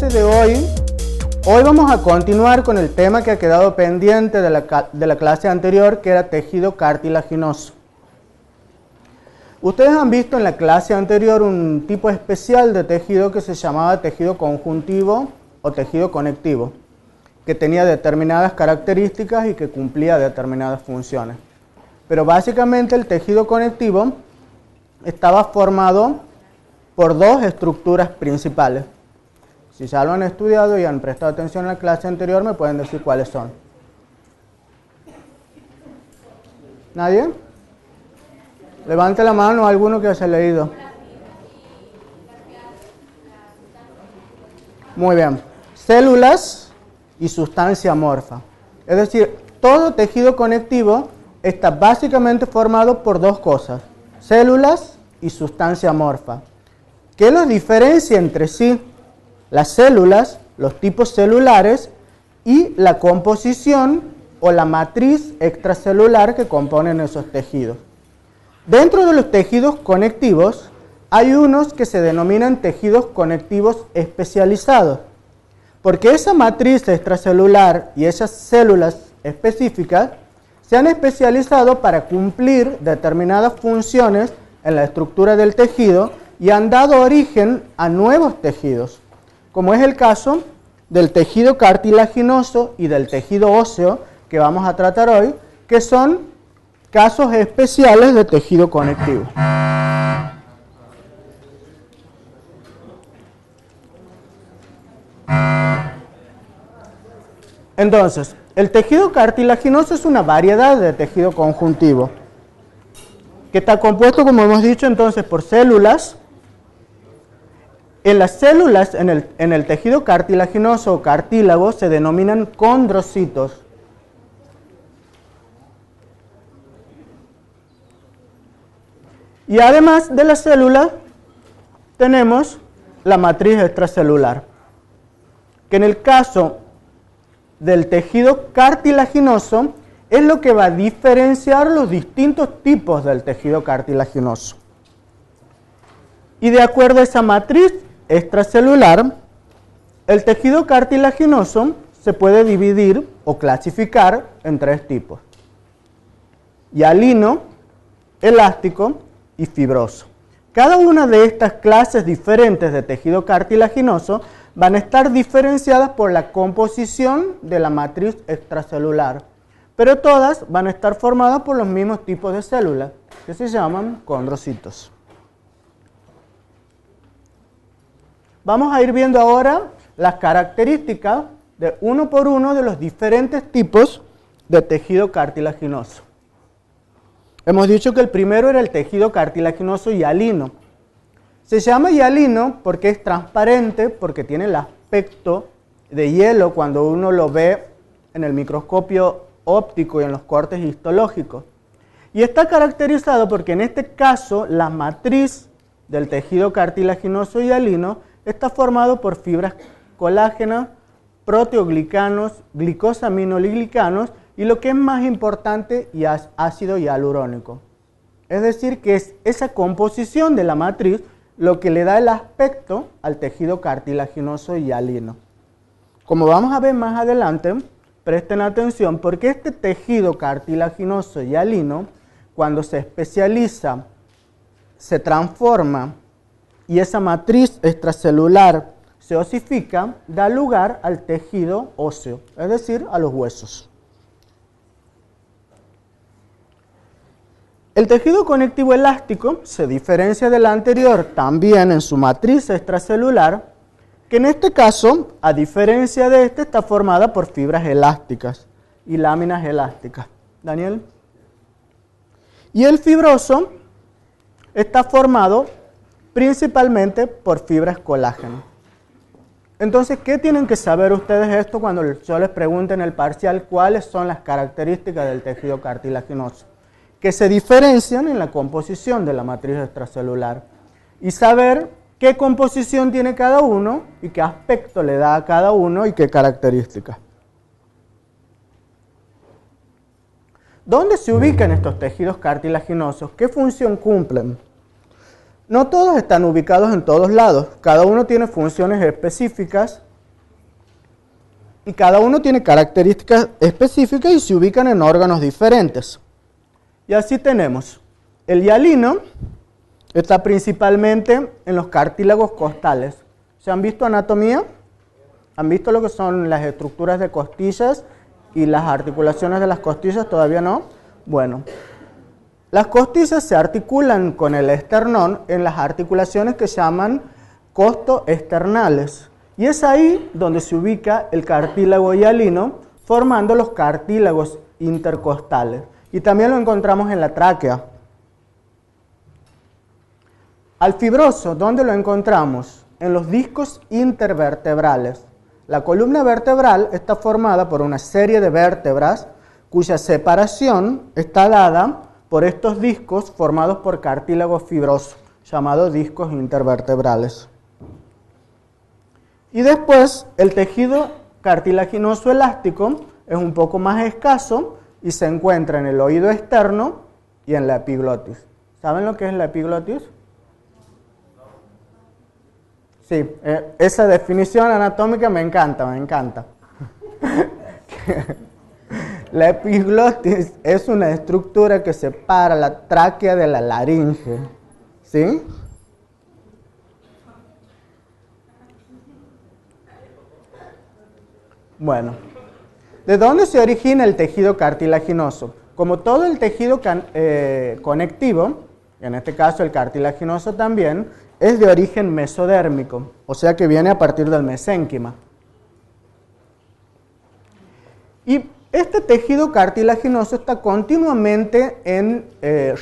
clase de hoy vamos a continuar con el tema que ha quedado pendiente de la clase anterior, que era tejido cartilaginoso. Ustedes han visto en la clase anterior un tipo especial de tejido que se llamaba tejido conjuntivo o tejido conectivo, que tenía determinadas características y que cumplía determinadas funciones. Pero básicamente el tejido conectivo estaba formado por dos estructuras principales. Si ya lo han estudiado y han prestado atención en la clase anterior, me pueden decir cuáles son. ¿Nadie? Levante la mano alguno que haya leído. Muy bien. Células y sustancia amorfa. Es decir, todo tejido conectivo está básicamente formado por dos cosas: células y sustancia amorfa. ¿Qué los diferencia entre sí? Las células, los tipos celulares y la composición o la matriz extracelular que componen esos tejidos. Dentro de los tejidos conectivos hay unos que se denominan tejidos conectivos especializados, porque esa matriz extracelular y esas células específicas se han especializado para cumplir determinadas funciones en la estructura del tejido y han dado origen a nuevos tejidos, como es el caso del tejido cartilaginoso y del tejido óseo que vamos a tratar hoy, que son casos especiales de tejido conectivo. Entonces, el tejido cartilaginoso es una variedad de tejido conjuntivo, que está compuesto, como hemos dicho, entonces por células. En las células, en el tejido cartilaginoso o cartílago, se denominan condrocitos. Y además de la célula, tenemos la matriz extracelular, que en el caso del tejido cartilaginoso es lo que va a diferenciar los distintos tipos del tejido cartilaginoso. Y de acuerdo a esa matriz extracelular, el tejido cartilaginoso se puede dividir o clasificar en tres tipos: hialino, elástico y fibroso. Cada una de estas clases diferentes de tejido cartilaginoso van a estar diferenciadas por la composición de la matriz extracelular, pero todas van a estar formadas por los mismos tipos de células, que se llaman condrocitos. Vamos a ir viendo ahora las características de uno por uno de los diferentes tipos de tejido cartilaginoso. Hemos dicho que el primero era el tejido cartilaginoso hialino. Se llama hialino porque es transparente, porque tiene el aspecto de hielo cuando uno lo ve en el microscopio óptico y en los cortes histológicos. Y está caracterizado porque en este caso la matriz del tejido cartilaginoso hialino está formado por fibras colágenas, proteoglicanos, glicosaminoglicanos y lo que es más importante, ácido hialurónico. Es decir, que es esa composición de la matriz lo que le da el aspecto al tejido cartilaginoso hialino. Como vamos a ver más adelante, presten atención porque este tejido cartilaginoso hialino, cuando se especializa, se transforma y esa matriz extracelular se osifica, da lugar al tejido óseo, es decir, a los huesos. El tejido conectivo elástico se diferencia del anterior también en su matriz extracelular, que en este caso, a diferencia de este, está formada por fibras elásticas y láminas elásticas. ¿Daniel? Y el fibroso está formado principalmente por fibras colágeno. Entonces, ¿qué tienen que saber ustedes esto cuando yo les pregunte en el parcial cuáles son las características del tejido cartilaginoso? Que se diferencian en la composición de la matriz extracelular y saber qué composición tiene cada uno y qué aspecto le da a cada uno y qué características. ¿Dónde se ubican estos tejidos cartilaginosos? ¿Qué función cumplen? No todos están ubicados en todos lados, cada uno tiene funciones específicas y cada uno tiene características específicas y se ubican en órganos diferentes. Y así tenemos el hialino, está principalmente en los cartílagos costales. ¿Se han visto anatomía? ¿Han visto lo que son las estructuras de costillas y las articulaciones de las costillas? ¿Todavía no? Bueno, las costillas se articulan con el esternón en las articulaciones que se llaman costoesternales. Y es ahí donde se ubica el cartílago hialino, formando los cartílagos intercostales. Y también lo encontramos en la tráquea. Al fibroso, ¿dónde lo encontramos? En los discos intervertebrales. La columna vertebral está formada por una serie de vértebras cuya separación está dada por estos discos formados por cartílago fibroso, llamados discos intervertebrales. Y después, el tejido cartilaginoso elástico es un poco más escaso y se encuentra en el oído externo y en la epiglotis. ¿Saben lo que es la epiglotis? Sí, esa definición anatómica me encanta, me encanta. La epiglotis es una estructura que separa la tráquea de la laringe, ¿sí? Bueno, ¿de dónde se origina el tejido cartilaginoso? Como todo el tejido conectivo, en este caso el cartilaginoso también, es de origen mesodérmico, o sea que viene a partir del mesénquima. Y este tejido cartilaginoso está continuamente en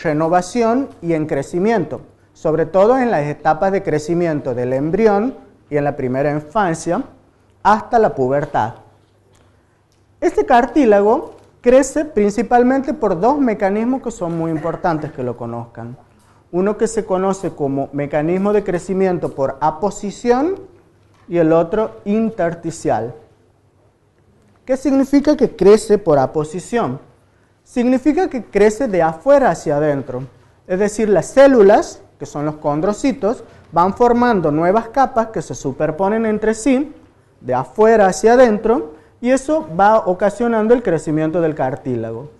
renovación y en crecimiento, sobre todo en las etapas de crecimiento del embrión y en la primera infancia hasta la pubertad. Este cartílago crece principalmente por dos mecanismos que son muy importantes que lo conozcan. Uno que se conoce como mecanismo de crecimiento por aposición y el otro intersticial. ¿Qué significa que crece por aposición? Significa que crece de afuera hacia adentro. Es decir, las células, que son los condrocitos, van formando nuevas capas que se superponen entre sí, de afuera hacia adentro, y eso va ocasionando el crecimiento del cartílago.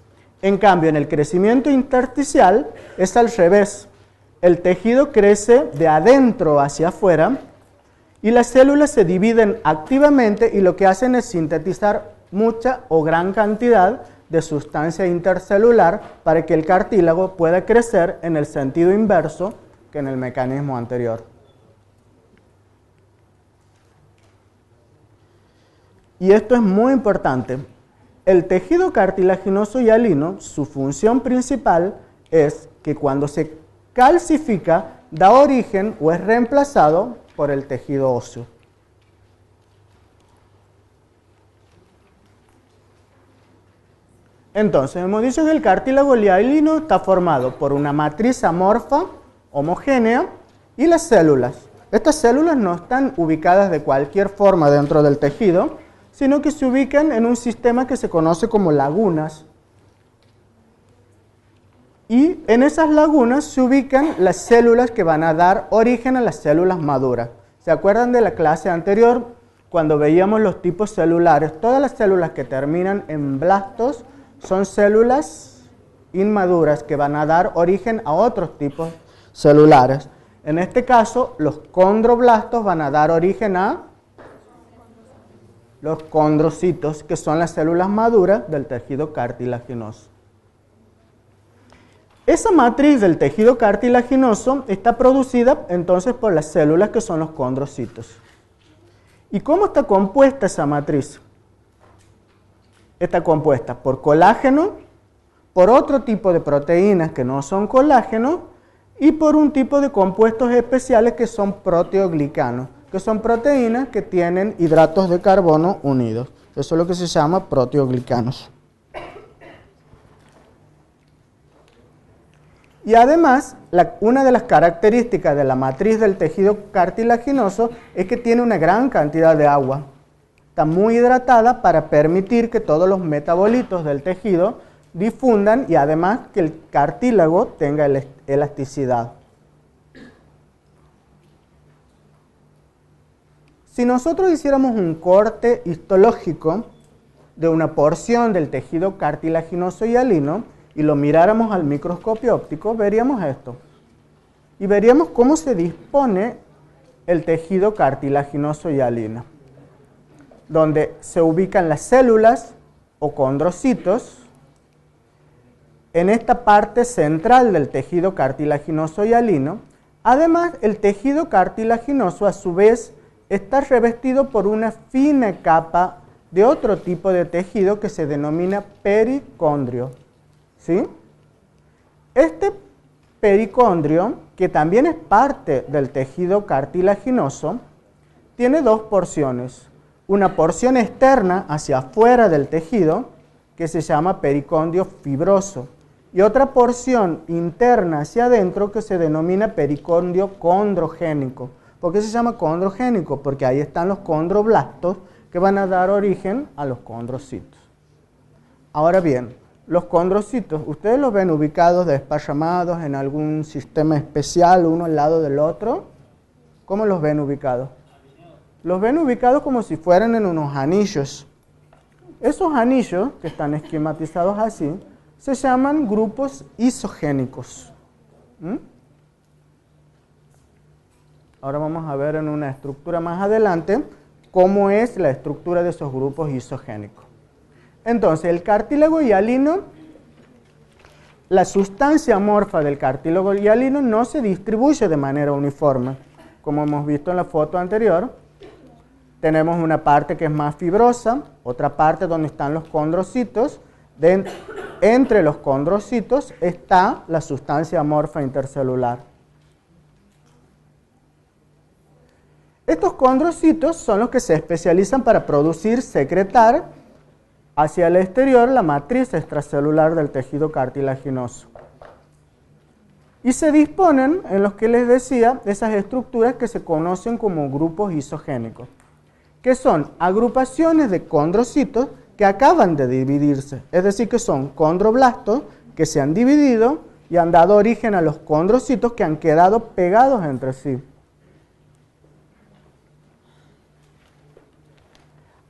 En cambio, en el crecimiento intersticial es al revés. El tejido crece de adentro hacia afuera y las células se dividen activamente y lo que hacen es sintetizar mucha o gran cantidad de sustancia intercelular para que el cartílago pueda crecer en el sentido inverso que en el mecanismo anterior. Y esto es muy importante. El tejido cartilaginoso hialino, su función principal es que cuando se calcifica, da origen o es reemplazado por el tejido óseo. Entonces, hemos dicho que el cartílago hialino está formado por una matriz amorfa, homogénea, y las células. Estas células no están ubicadas de cualquier forma dentro del tejido, sino que se ubican en un sistema que se conoce como lagunas. Y en esas lagunas se ubican las células que van a dar origen a las células maduras. ¿Se acuerdan de la clase anterior? Cuando veíamos los tipos celulares, todas las células que terminan en blastos son células inmaduras que van a dar origen a otros tipos celulares. En este caso, los condroblastos van a dar origen a los condrocitos, que son las células maduras del tejido cartilaginoso. Esa matriz del tejido cartilaginoso está producida entonces por las células que son los condrocitos. ¿Y cómo está compuesta esa matriz? Está compuesta por colágeno, por otro tipo de proteínas que no son colágeno y por un tipo de compuestos especiales que son proteoglicanos, que son proteínas que tienen hidratos de carbono unidos. Eso es lo que se llama proteoglicanos. Y además, una de las características de la matriz del tejido cartilaginoso es que tiene una gran cantidad de agua. Está muy hidratada para permitir que todos los metabolitos del tejido difundan y además que el cartílago tenga elasticidad. Si nosotros hiciéramos un corte histológico de una porción del tejido cartilaginoso hialino y lo miráramos al microscopio óptico, veríamos esto. Y veríamos cómo se dispone el tejido cartilaginoso hialino, donde se ubican las células o condrocitos en esta parte central del tejido cartilaginoso hialino. Además, el tejido cartilaginoso a su vez está revestido por una fina capa de otro tipo de tejido que se denomina pericondrio. ¿Sí? Este pericondrio, que también es parte del tejido cartilaginoso, tiene dos porciones. Una porción externa hacia afuera del tejido, que se llama pericondrio fibroso, y otra porción interna hacia adentro que se denomina pericondrio condrogénico. ¿Por qué se llama condrogénico? Porque ahí están los condroblastos que van a dar origen a los condrocitos. Ahora bien, los condrocitos, ¿ustedes los ven ubicados desparramados en algún sistema especial, uno al lado del otro? ¿Cómo los ven ubicados? Los ven ubicados como si fueran en unos anillos. Esos anillos, que están esquematizados así, se llaman grupos isogénicos. Ahora vamos a ver en una estructura más adelante cómo es la estructura de esos grupos isogénicos. Entonces, el cartílago hialino, la sustancia amorfa del cartílago hialino no se distribuye de manera uniforme. Como hemos visto en la foto anterior, tenemos una parte que es más fibrosa, otra parte donde están los condrocitos. Entre los condrocitos está la sustancia amorfa intercelular. Estos condrocitos son los que se especializan para producir, secretar hacia el exterior la matriz extracelular del tejido cartilaginoso. Y se disponen en los que les decía esas estructuras que se conocen como grupos isogénicos, que son agrupaciones de condrocitos que acaban de dividirse, es decir, que son condroblastos que se han dividido y han dado origen a los condrocitos que han quedado pegados entre sí.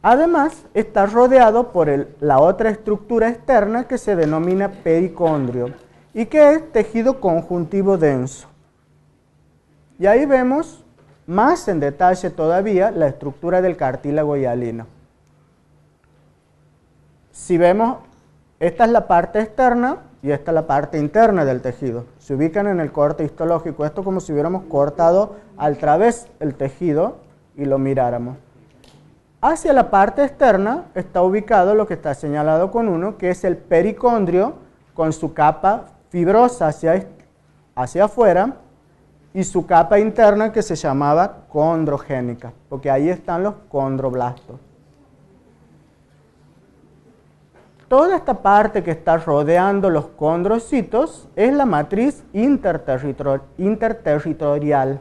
Además, está rodeado por la otra estructura externa que se denomina pericondrio y que es tejido conjuntivo denso. Y ahí vemos más en detalle todavía la estructura del cartílago hialino. Si vemos, esta es la parte externa y esta es la parte interna del tejido. Se ubican en el corte histológico. Esto es como si hubiéramos cortado al través el tejido y lo miráramos. Hacia la parte externa está ubicado lo que está señalado con 1, que es el pericondrio con su capa fibrosa hacia afuera y su capa interna que se llamaba condrogénica, porque ahí están los condroblastos. Toda esta parte que está rodeando los condrocitos es la matriz interterritorial.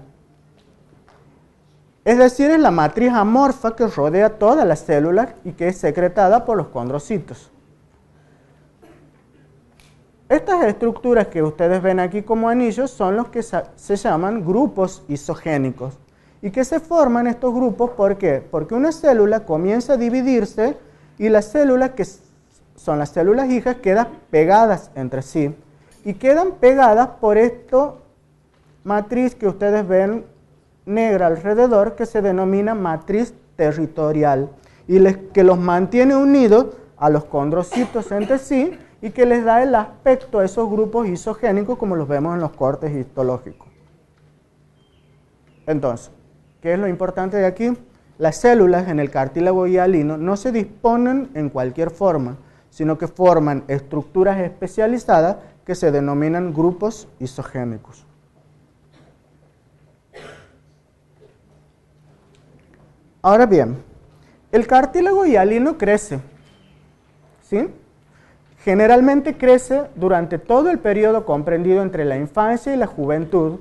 Es decir, es la matriz amorfa que rodea todas las células y que es secretada por los condrocitos. Estas estructuras que ustedes ven aquí como anillos son los que se llaman grupos isogénicos. ¿Y que se forman estos grupos? ¿Por qué? Porque una célula comienza a dividirse y las células que son las células hijas quedan pegadas entre sí. Y quedan pegadas por esta matriz que ustedes ven negra alrededor, que se denomina matriz territorial y que los mantiene unidos a los condrocitos entre sí y que les da el aspecto a esos grupos isogénicos como los vemos en los cortes histológicos. Entonces, ¿qué es lo importante de aquí? Las células en el cartílago hialino no se disponen en cualquier forma, sino que forman estructuras especializadas que se denominan grupos isogénicos. Ahora bien, el cartílago hialino crece, ¿sí? Generalmente crece durante todo el periodo comprendido entre la infancia y la juventud,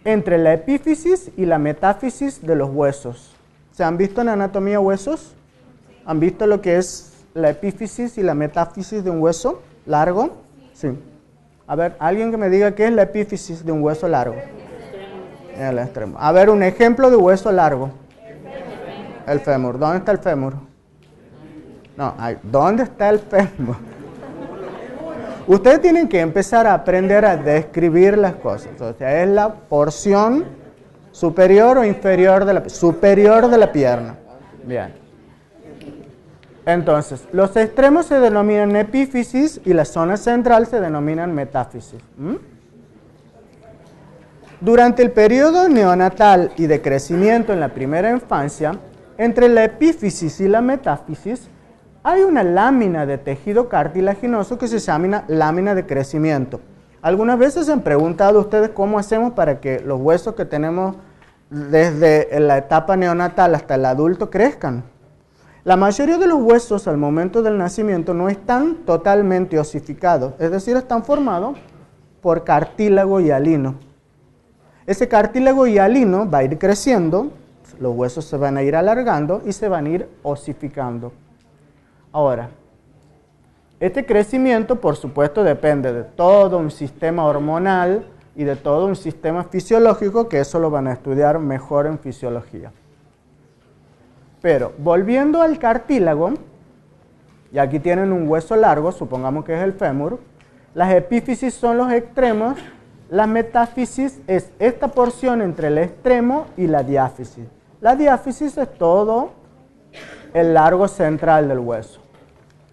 entre la epífisis y la metáfisis de los huesos. ¿Se han visto en anatomía huesos? ¿Han visto lo que es la epífisis y la metáfisis de un hueso largo? Sí. A ver, alguien que me diga qué es la epífisis de un hueso largo. El extremo. A ver, un ejemplo de hueso largo. El fémur. ¿Dónde está el fémur? No, ¿dónde está el fémur? Ustedes tienen que empezar a aprender a describir las cosas. O sea, es la porción superior o inferior de la pierna. Bien. Entonces, los extremos se denominan epífisis y la zona central se denominan metáfisis. Durante el periodo neonatal y de crecimiento en la primera infancia, entre la epífisis y la metáfisis, hay una lámina de tejido cartilaginoso que se llama lámina de crecimiento. Algunas veces se han preguntado ustedes cómo hacemos para que los huesos que tenemos desde la etapa neonatal hasta el adulto crezcan. La mayoría de los huesos al momento del nacimiento no están totalmente osificados, es decir, están formados por cartílago hialino. Ese cartílago hialino va a ir creciendo, los huesos se van a ir alargando y se van a ir osificando. Ahora, este crecimiento, por supuesto, depende de todo un sistema hormonal y de todo un sistema fisiológico, que eso lo van a estudiar mejor en fisiología. Pero, volviendo al cartílago, y aquí tienen un hueso largo, supongamos que es el fémur, las epífisis son los extremos, la metáfisis es esta porción entre el extremo y la diáfisis. La diáfisis es todo el largo central del hueso.